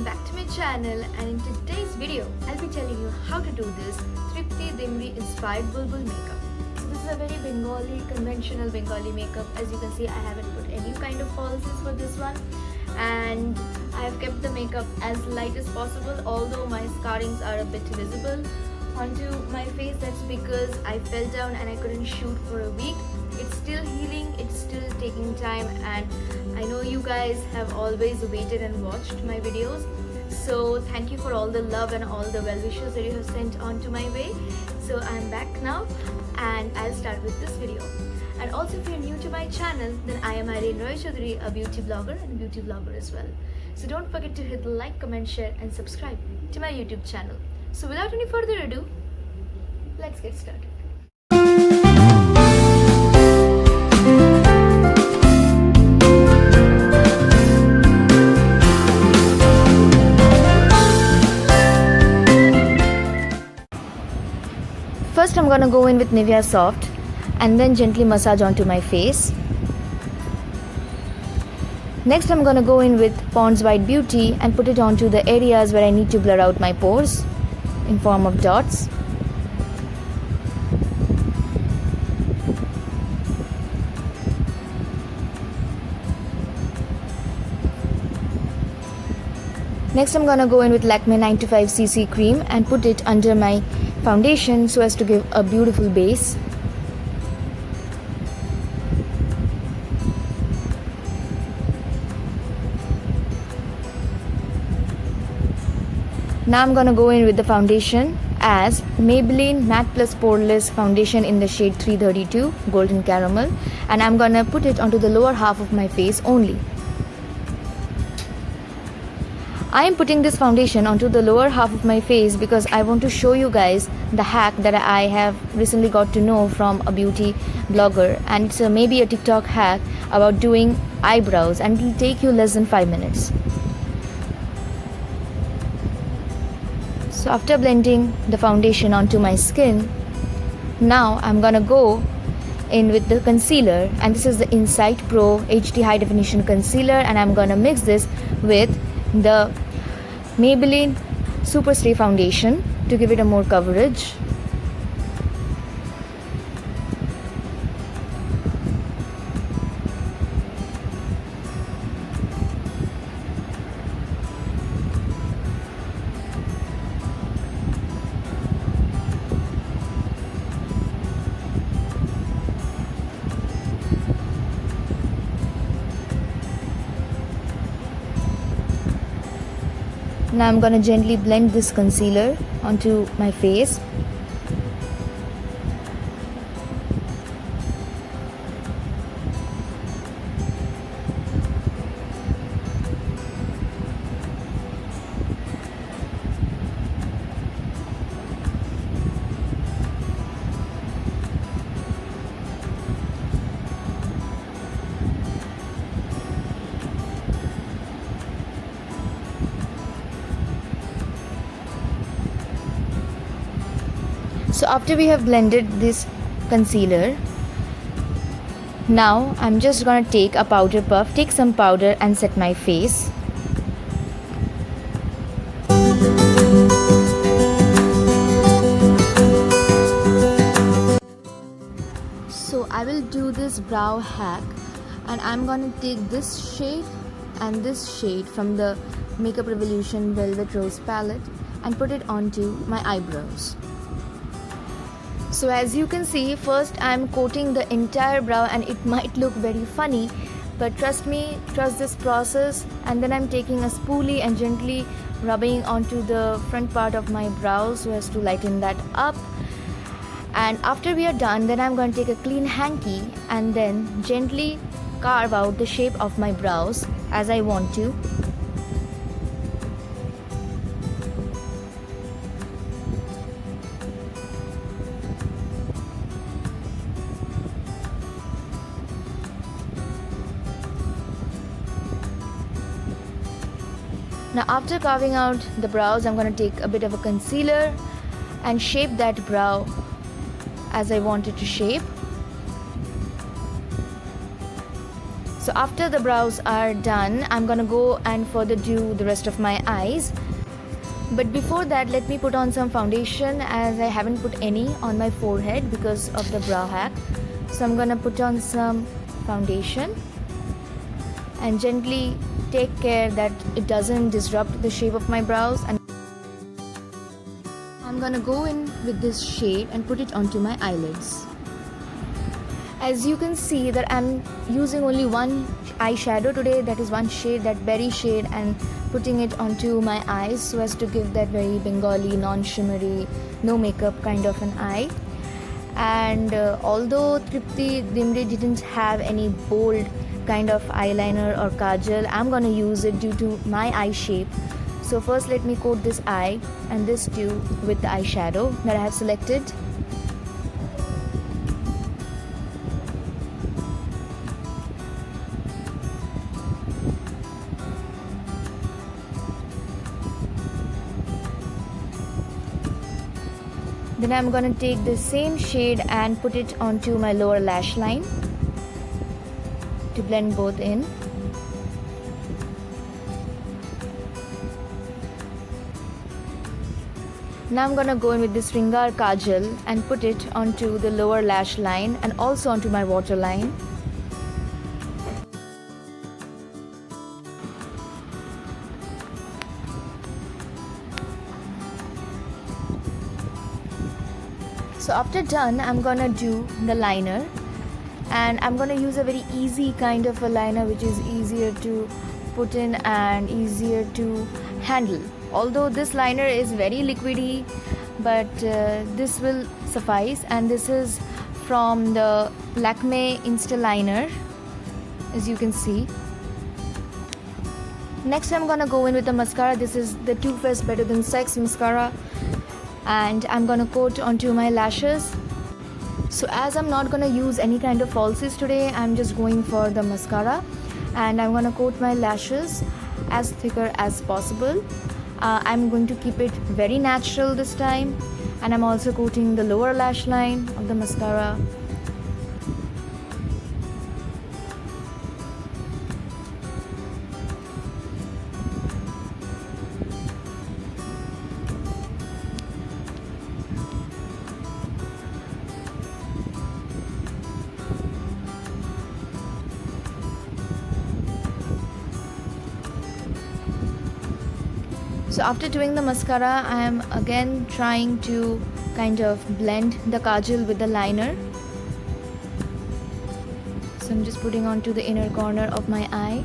back to my channel, and in today's video I'll be telling you how to do this Tripti Dimri inspired Bulbbul makeup. So this is a very Bengali, conventional Bengali makeup. As you can see, I haven't put any kind of falsies for this one, and I have kept the makeup as light as possible, although my scarrings are a bit visible onto my face. That's because I fell down and I couldn't shoot for a week. It's still healing, it's still taking time, and I know you guys have always waited and watched my videos, so thank you for all the love and all the well wishes that you have sent on to my way. So I'm back now and I'll start with this video. And also, if you're new to my channel, then I am Irene Chaudhary, a beauty blogger and a beauty vlogger as well. So don't forget to hit the like, comment, share and subscribe to my YouTube channel. So without any further ado, let's get started. First, I'm gonna go in with Nivea Soft and then gently massage onto my face. Next, I'm gonna go in with Pond's White Beauty and put it onto the areas where I need to blur out my pores in form of dots. Next, I'm gonna go in with Lakme 95cc cream and put it under my foundation so as to give a beautiful base. Now I'm gonna go in with the foundation as Maybelline Matte Plus Poreless Foundation in the shade 332 Golden Caramel, and I'm gonna put it onto the lower half of my face only. I am putting this foundation onto the lower half of my face because I want to show you guys the hack that I have recently got to know from a beauty blogger, and it's maybe a TikTok hack about doing eyebrows, and it will take you less than 5 minutes. So after blending the foundation onto my skin, now I'm gonna go in with the concealer, and this is the Insight Pro HD High Definition Concealer, and I'm gonna mix this with the Maybelline Super Stay Foundation to give it a more coverage. Now I'm gonna gently blend this concealer onto my face. So after we have blended this concealer, now I'm just gonna take a powder puff, take some powder and set my face. So I will do this brow hack, and I'm gonna take this shade and this shade from the Makeup Revolution Velvet Rose palette and put it onto my eyebrows. So as you can see, first I'm coating the entire brow, and it might look very funny, but trust me, trust this process. And then I'm taking a spoolie and gently rubbing onto the front part of my brow so as to lighten that up. And after we are done, then I'm going to take a clean hanky and then gently carve out the shape of my brows as I want to. Now after carving out the brows, I'm going to take a bit of a concealer and shape that brow as I want it to shape. So after the brows are done, I'm gonna go and further do the rest of my eyes. But before that, let me put on some foundation, as I haven't put any on my forehead because of the brow hack. So I'm gonna put on some foundation and gently take care that it doesn't disrupt the shape of my brows. And I'm gonna go in with this shade and put it onto my eyelids. As you can see that I'm using only one eyeshadow today, that is one shade, that berry shade, and putting it onto my eyes so as to give that very Bengali, non-shimmery, no makeup kind of an eye. And although Tripti Dimri didn't have any bold kind of eyeliner or kajal, I'm gonna use it due to my eye shape. So first let me coat this eye and this too with the eyeshadow that I have selected. Then I'm gonna take the same shade and put it onto my lower lash line to blend both in. Now I'm gonna go in with this Ringar Kajal and put it onto the lower lash line and also onto my waterline. So after done, I'm gonna do the liner, and I'm gonna use a very easy kind of a liner which is easier to put in and easier to handle. Although this liner is very liquidy, but this will suffice, and this is from the Lakme Insta Liner, as you can see. Next I'm gonna go in with the mascara. This is the Too Faced Better Than Sex mascara, and I'm gonna coat onto my lashes. So as I'm not gonna use any kind of falsies today, I'm just going for the mascara, and I'm gonna coat my lashes as thicker as possible. I'm going to keep it very natural this time, and I'm also coating the lower lash line of the mascara. So after doing the mascara, I am again trying to kind of blend the kajal with the liner. So I'm just putting onto the inner corner of my eye.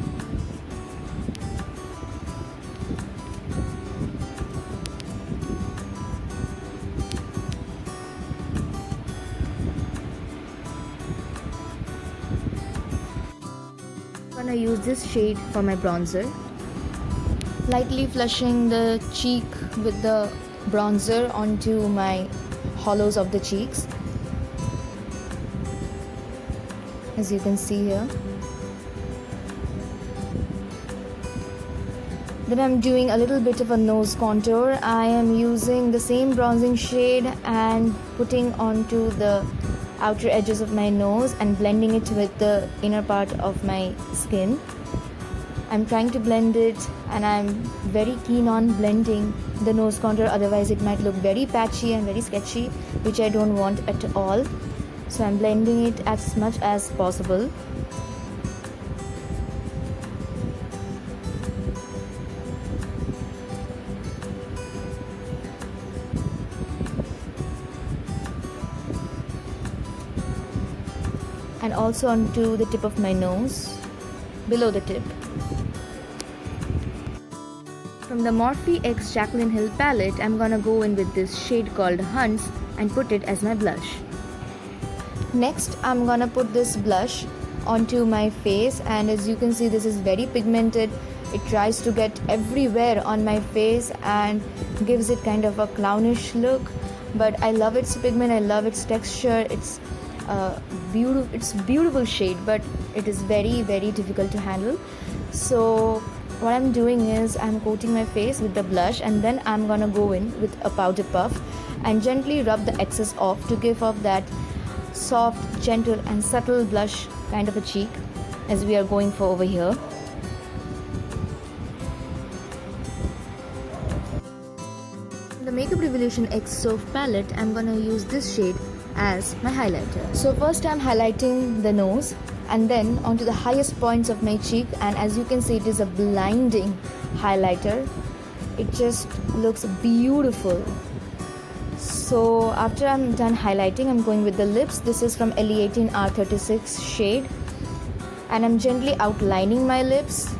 I'm gonna use this shade for my bronzer. Lightly flushing the cheek with the bronzer onto my hollows of the cheeks, as you can see here. Then I'm doing a little bit of a nose contour. I am using the same bronzing shade and putting onto the outer edges of my nose and blending it with the inner part of my skin. I'm trying to blend it, and I'm very keen on blending the nose contour, otherwise it might look very patchy and very sketchy, which I don't want at all. So I'm blending it as much as possible. And also onto the tip of my nose, below the tip. From the Morphe X Jaclyn Hill palette, I'm gonna go in with this shade called Hunts and put it as my blush. Next, I'm gonna put this blush onto my face, and as you can see, this is very pigmented. It tries to get everywhere on my face and gives it kind of a clownish look, but I love its pigment, I love its texture. It's beautiful shade, but it is very, very difficult to handle. So what I'm doing is I'm coating my face with the blush, and then I'm gonna go in with a powder puff and gently rub the excess off to give off that soft, gentle and subtle blush kind of a cheek, as we are going for over here. The Makeup Revolution X Soft palette, I'm gonna use this shade as my highlighter. So first I'm highlighting the nose and then onto the highest points of my cheek, and as you can see, it is a blinding highlighter. It just looks beautiful. So after I'm done highlighting, I'm going with the lips. This is from LE18 R36 shade, and I'm gently outlining my lips.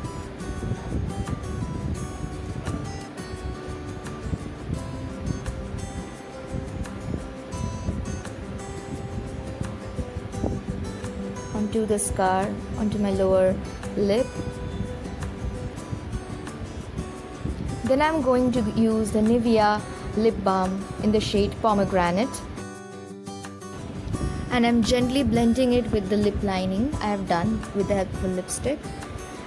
Onto the scar, onto my lower lip. Then I'm going to use the Nivea lip balm in the shade Pomegranate, and I'm gently blending it with the lip lining I have done with the help of a lipstick.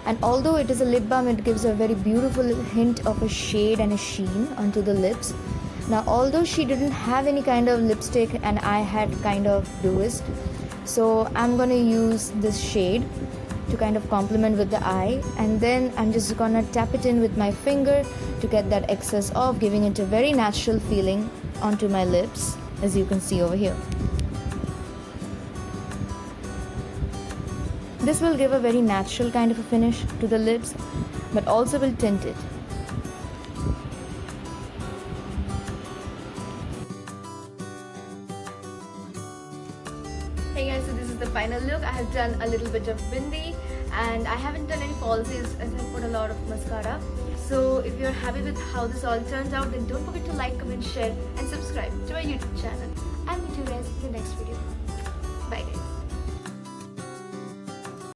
And although it is a lip balm, it gives a very beautiful hint of a shade and a sheen onto the lips. Now although she didn't have any kind of lipstick and I had kind of doist, so I'm gonna use this shade to kind of complement with the eye, and then I'm just gonna tap it in with my finger to get that excess off, giving it a very natural feeling onto my lips, as you can see over here. This will give a very natural kind of a finish to the lips, but also will tint it. Hey guys, so this is the final look. I have done a little bit of bindi and I haven't done any falsies as I put a lot of mascara. So if you're happy with how this all turns out, then don't forget to like, comment, share and subscribe to my YouTube channel. I'll meet you guys in the next video. Bye guys.